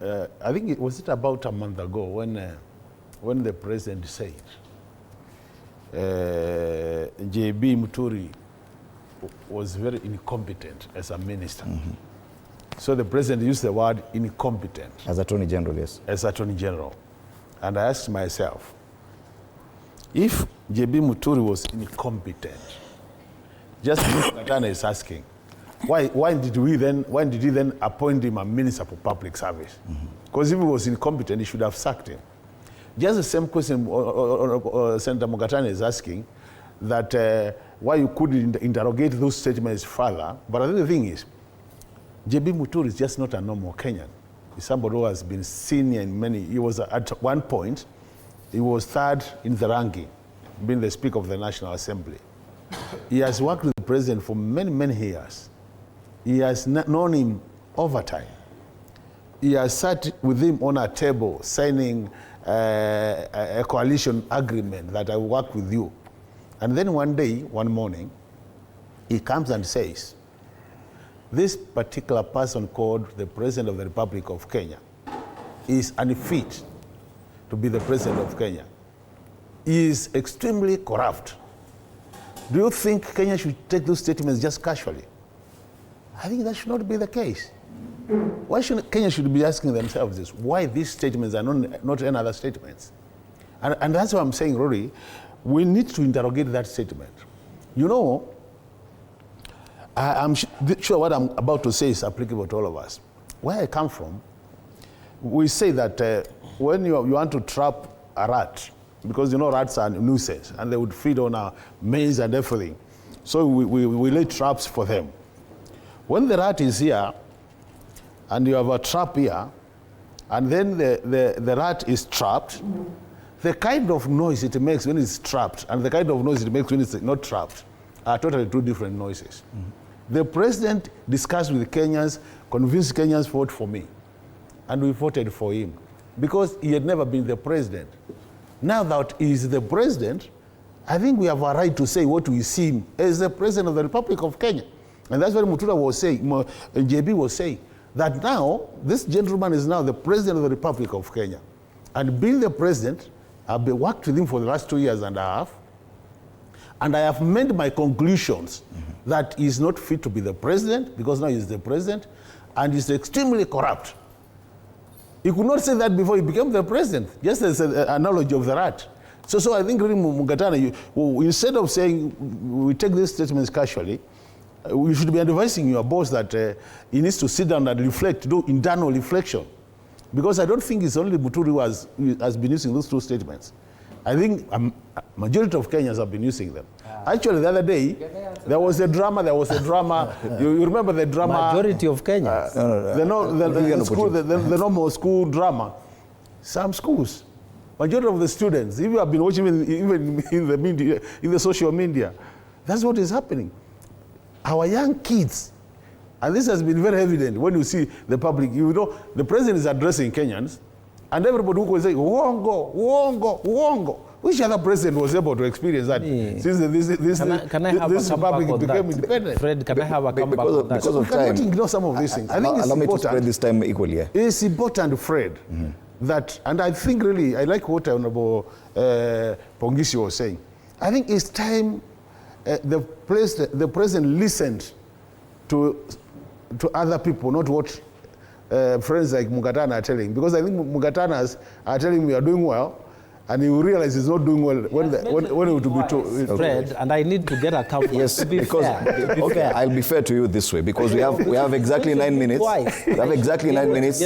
I think it was about a month ago when the president said JB Muturi was very incompetent as a minister. Mm-hmm. So the president used the word incompetent. As Attorney General, yes. As Attorney General. And I asked myself, if JB Muturi was incompetent, just Katana is asking, why did he then appoint him a minister for public service? Because if he was incompetent, he should have sacked him. Just the same question Senator Mugatana is asking, that why you couldn't interrogate those statements further. But I think the thing is, JB Muturi is just not a normal Kenyan. He's somebody who has been senior in many. He was at one point, he was third in the ranking, being the Speaker of the National Assembly. He has worked with the president for many, many years. He has known him over time. He has sat with him on a table signing a coalition agreement that I will work with you. And then one day, one morning, he comes and says, this particular person called the President of the Republic of Kenya is unfit to be the President of Kenya. He is extremely corrupt. Do you think Kenya should take those statements just casually? I think that should not be the case. Why should Kenya should be asking themselves this? Why these statements are not any other statements? And that's what I'm saying, Rory. We need to interrogate that statement. You know, I'm sure what I'm about to say is applicable to all of us. Where I come from, we say that when you want to trap a rat, because you know rats are nuisance, and they would feed on our maize and everything. So we lay traps for them. When the rat is here, and you have a trap here, and then the rat is trapped, the kind of noise it makes when it's trapped and the kind of noise it makes when it's not trapped are totally two different noises. Mm-hmm. The president discussed with Kenyans, convinced Kenyans to vote for me, and we voted for him because he had never been the president. Now that he is the president, I think we have a right to say what we see him as the president of the Republic of Kenya. And that's what Muturi was saying, JB was saying, that now this gentleman is now the president of the Republic of Kenya. And being the president, I've worked with him for the last 2 years and a half, and I have made my conclusions that he's not fit to be the president, because now he's the president, and he's extremely corrupt. He could not say that before he became the president, just as an analogy of the rat. So I think, really, Mugatana, instead of saying we take these statements casually, you should be advising your boss that he needs to sit down and reflect, do internal reflection. Because I don't think it's only Muturi who has been using those two statements. I think a majority of Kenyans have been using them. Actually, the other day, there was a drama. You remember the drama? Majority of Kenyans? The normal school drama. Some schools, majority of the students, if you have been watching even in the media, in the social media, that's what is happening. Our young kids, and this has been very evident when you see the public, you know, the president is addressing Kenyans, and everybody who will say, Uongo, Uongo, Uongo. Which other president was able to experience that since this republic became independent? Fred, can I have a comeback on that? Because of time. We cannot ignore some of these things. I think it's allow me to important. spread this time equally. Yeah. It's important, Fred, that, and I think really, I like what Honorable Pongisi was saying. I think it's time the president listened to other people, not what friends like Mugatana are telling. Because I think Mugatanas are telling me you are doing well, and you realize he's not doing well when it would be told. Fred, and I need to get a cover. Yes, because okay, I'll be fair to you this way, because we have exactly 9 minutes. We have exactly 9 minutes.